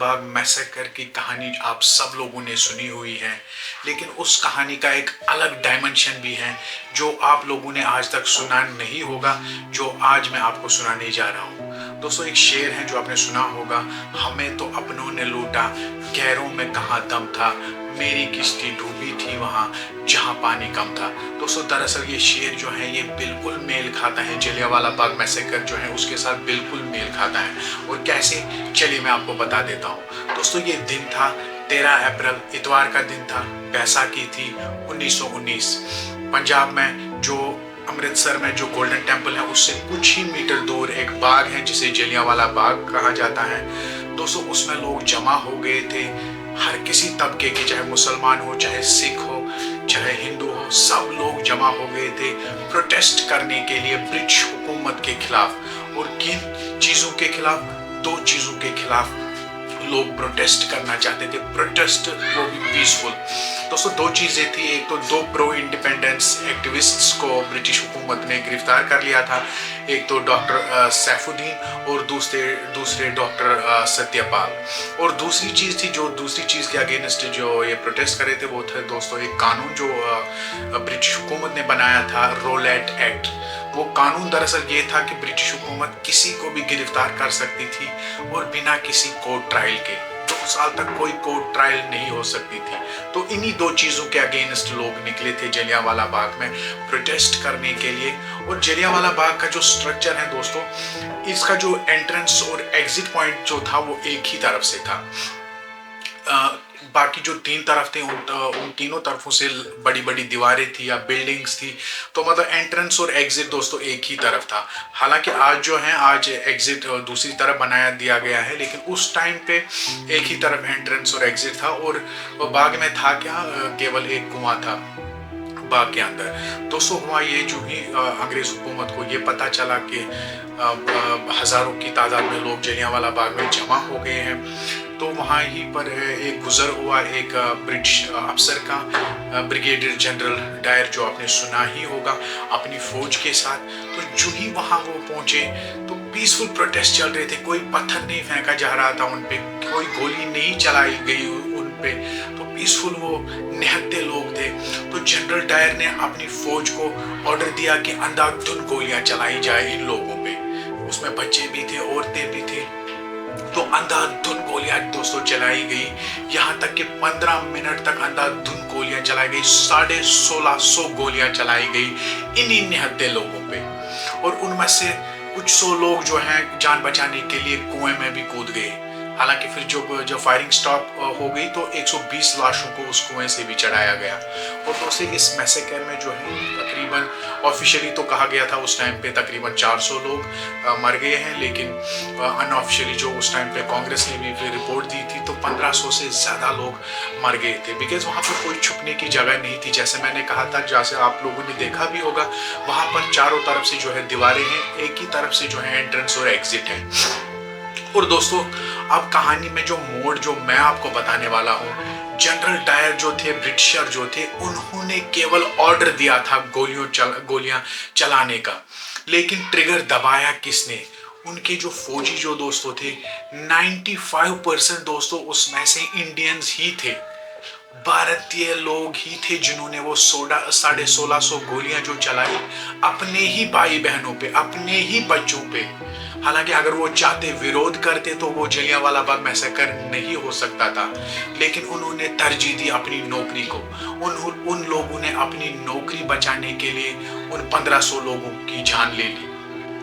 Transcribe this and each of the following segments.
बाग massacre की कहानी आप सब लोगों ने सुनी हुई है, लेकिन उस कहानी का एक अलग डायमेंशन भी है जो आप लोगों ने आज तक सुना नहीं होगा, जो आज मैं आपको सुनाने जा रहा हूँ। दोस्तों, एक शेर है जो आपने सुना होगा, हमें तो अपनों ने लूटा, गैरों में कहाँ दम था, मेरी किश्ती डूबी थी वहाँ जहाँ पानी कम था। दोस्तों, दरअसल ये शेर जो है ये बिल्कुल मेल खाता है, जलियांवाला बाग मैसेकर जो है उसके साथ बिल्कुल मेल खाता है। और कैसे, चलिए मैं आपको बता देता हूँ। दोस्तों, ये दिन था 13 अप्रैल, इतवार का दिन था, बैसाखी थी 1919। पंजाब में जो अमृतसर में जो गोल्डन टेम्पल है उससे कुछ ही मीटर दूर एक बाग है जिसे जलियांवाला बाग कहा जाता है। दोस्तों, उसमें लोग जमा हो गए थे, हर किसी तबके के, चाहे मुसलमान हो, चाहे सिख हो, चाहे हिंदू हो, सब लोग जमा हो गए थे प्रोटेस्ट करने के लिए ब्रिटिश हुकूमत के खिलाफ। और किन चीज़ों के खिलाफ? 2 चीज़ों के खिलाफ लोग प्रोटेस्ट करना चाहते थे, प्रोटेस्ट वो भी पीसफुल। दोस्तों, 2 चीज़ें थी, एक तो 2 प्रो इंडिपेंडेंस एक्टिविस्ट्स को ब्रिटिश हुकूमत ने गिरफ्तार कर लिया था, एक तो डॉक्टर सैफुद्दीन और दूसरे डॉक्टर सत्यपाल। और दूसरी चीज़ थी, जो दूसरी चीज़ के अगेंस्ट जो ये प्रोटेस्ट करे थे वो थे दोस्तों एक कानून जो ब्रिटिश हुकूमत ने बनाया था, रोलेट एक्ट। वो कानून दरअसल ये था कि ब्रिटिश हुकूमत किसी को भी गिरफ्तार कर सकती थी और बिना किसी कोर्ट ट्रायल के 2 साल तक कोई कोर्ट ट्रायल नहीं हो सकती थी। तो इन्हीं 2 चीज़ों के अगेंस्ट लोग निकले थे जलियांवाला बाग में प्रोटेस्ट करने के लिए। और जलियांवाला बाग का जो स्ट्रक्चर है दोस्तों, इसका जो एंट्रेंस और एग्जिट पॉइंट जो था वो एक ही तरफ से था। बाकी जो 3 तरफ थे उन तीनों तरफों से बड़ी बड़ी दीवारें थी या बिल्डिंग्स थी, तो मतलब एंट्रेंस और एग्जिट दोस्तों एक ही तरफ था। हालांकि आज जो है, आज एग्जिट दूसरी तरफ बनाया दिया गया है, लेकिन उस टाइम पे एक ही तरफ एंट्रेंस और एग्जिट था। और बाग में था क्या, केवल एक कुआं था बाग के अंदर। दोस्तों, हुआ ये, जो ही अंग्रेज हुकूमत को ये पता चला कि हजारों की तादाद में लोग जलियांवाला बाग में जमा हो गए हैं, तो वहाँ ही पर एक गुजर हुआ एक ब्रिटिश अफसर का, ब्रिगेडियर जनरल डायर, जो आपने सुना ही होगा, अपनी फौज के साथ। तो जो ही वहाँ वो पहुँचे तो पीसफुल प्रोटेस्ट चल रहे थे, कोई पत्थर नहीं फेंका जा रहा था उन पे, कोई गोली नहीं चलाई गई उन पे, तो पीसफुल वो निहत्थे लोग थे। तो जनरल डायर ने अपनी फौज को ऑर्डर दिया कि अंधाधुंध गोलियां चलाई जाए इन लोगों पे। उसमें बच्चे भी थे, औरतें भी थे, तो अंधाधुंध गोलियां दोस्तों चलाई गई। यहाँ तक कि 15 मिनट तक अंधाधुंध गोलियां चलाई गई, 1650 गोलियां चलाई गई इन्हीं निहत्थे लोगों पे। और उनमें से कुछ 100 लोग जो हैं जान बचाने के लिए कुएं में भी कूद गए। हालांकि फिर जब फायरिंग स्टॉप हो गई तो 120 लाशों को उस कुएं से भी चढ़ाया गया। और दोस्तों, इस मैसेकर में जो है तकरीबन, ऑफिशियली तो कहा गया था उस टाइम पे तकरीबन 400 लोग मर गए हैं, लेकिन अनऑफिशियली जो उस टाइम पे कांग्रेस ने भी रिपोर्ट दी थी तो 1500 से ज़्यादा लोग मर गए थे। बिकॉज वहाँ पर कोई छुपने की जगह नहीं थी, जैसे मैंने कहा था, जैसे आप लोगों ने देखा भी होगा, वहाँ पर चारों तरफ से जो है दीवारें हैं, एक ही तरफ से जो है एंट्रेंस और एग्जिट है। और दोस्तों, अब कहानी में जो मोड़ जो मैं आपको बताने वाला हूँ, जनरल डायर जो थे, ब्रिटिशर जो थे, उन्होंने केवल ऑर्डर दिया था गोलियां चलाने का, लेकिन ट्रिगर दबाया किसने? उनके जो फौजी जो दोस्तों थे, 95% दोस्तों उसमें से इंडियंस ही थे, भारतीय लोग ही थे, जिन्होंने वो 1650 गोलियां जो चलाई अपने ही भाई बहनों पे, अपने ही बच्चों पे। हालांकि अगर वो चाहते, विरोध करते, तो वो जलियांवाला बाग मैसेकर नहीं हो सकता था, लेकिन उन्होंने तरजीह दी अपनी नौकरी को। उन लोगों ने अपनी नौकरी बचाने के लिए उन 1500 लोगों की जान ले ली।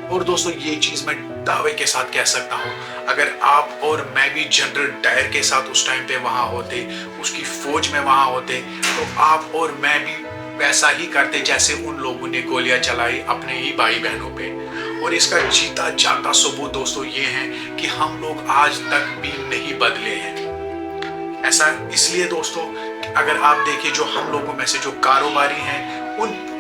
और दोस्तों, ये चीज मैं दावे के साथ कह सकता हूँ, अगर आप और मैं भी जनरल डायर के साथ उस टाइम पे वहां होते, उसकी फौज में वहां होते, तो आप और मैं भी वैसा ही करते जैसे उन लोगों ने गोलियां चलाई अपने ही भाई बहनों पे। और इसका जीता जागता सबूत दोस्तों ये है कि हम लोग आज तक भी नहीं बदले हैं। ऐसा इसलिए दोस्तों, अगर आप देखिए, जो हम लोगों में से जो कारोबारी हैं,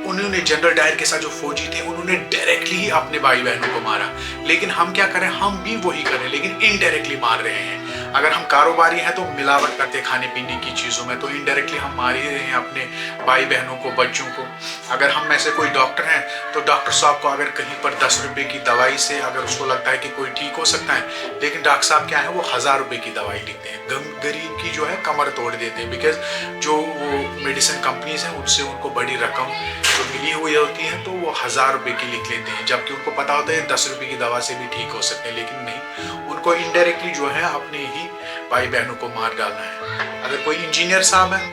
उन्होंने जनरल डायर के साथ जो फौजी थे उन्होंने डायरेक्टली ही अपने भाई बहनों को मारा। लेकिन हम क्या करें, हम भी वही करें लेकिन इनडायरेक्टली मार रहे हैं। अगर हम कारोबारी हैं तो मिलावट करते खाने पीने की चीज़ों में, तो इनडायरेक्टली हम मार ही रहे हैं अपने भाई बहनों को, बच्चों को। अगर हम में से कोई डॉक्टर हैं तो डॉक्टर साहब को अगर कहीं पर 10 रुपए की दवाई से अगर उसको लगता है कि कोई ठीक हो सकता है, लेकिन डॉक्टर साहब क्या है वो 1000 रुपए की दवाई लिखते हैं, गरीब की जो है कमर तोड़ देते हैं। बिकॉज जो वो मेडिसिन कंपनीज हैं उनसे उनको बड़ी रकम जो मिली हुई होती है तो वो 1000 रुपए की लिख लेते हैं, जबकि उनको पता होता है 10 रुपए की दवा से भी ठीक हो सकते हैं। लेकिन नहीं, उनको इनडायरेक्टली जो है अपने ही भाई बहनों को मार डालना है। अगर कोई इंजीनियर साहब है,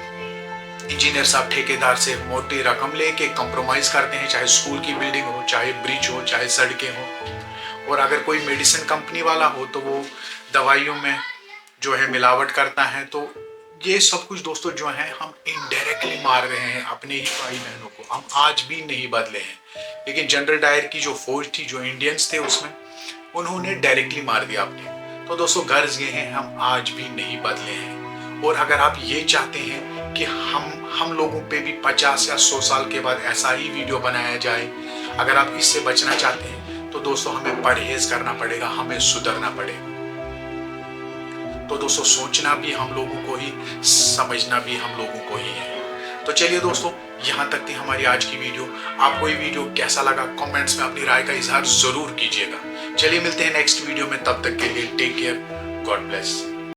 इंजीनियर साहब ठेकेदार से मोटी रकम लेके कंप्रोमाइज करते हैं, चाहे स्कूल की बिल्डिंग हो, चाहे ब्रिज हो, चाहे सड़कें हो। और अगर कोई मेडिसिन कंपनी वाला हो तो वो दवाइयों में जो है मिलावट करता है। तो ये सब कुछ दोस्तों जो है हम इनडायरेक्टली मार रहे हैं अपने ही भाई बहनों को। हम आज भी नहीं बदले हैं, लेकिन जनरल डायर की जो फौज थी, जो इंडियंस थे उसमें, उन्होंने डायरेक्टली मार दिया अपने। तो दोस्तों गर्ज ये है, हम आज भी नहीं बदले हैं। और अगर आप ये चाहते हैं कि हम लोगों पे भी 50 या 100 साल के बाद ऐसा ही वीडियो बनाया जाए, अगर आप इससे बचना चाहते हैं तो दोस्तों हमें परहेज करना पड़ेगा, हमें सुधरना पड़ेगा। तो दोस्तों सोचना भी हम लोगों को ही, समझना भी हम लोगों को ही है। तो चलिए दोस्तों, यहाँ तक थी हमारी आज की वीडियो। आपको ये वीडियो कैसा लगा कमेंट्स में अपनी राय का इजहार जरूर कीजिएगा। चलिए मिलते हैं नेक्स्ट वीडियो में, तब तक के लिए टेक केयर, गॉड ब्लेस।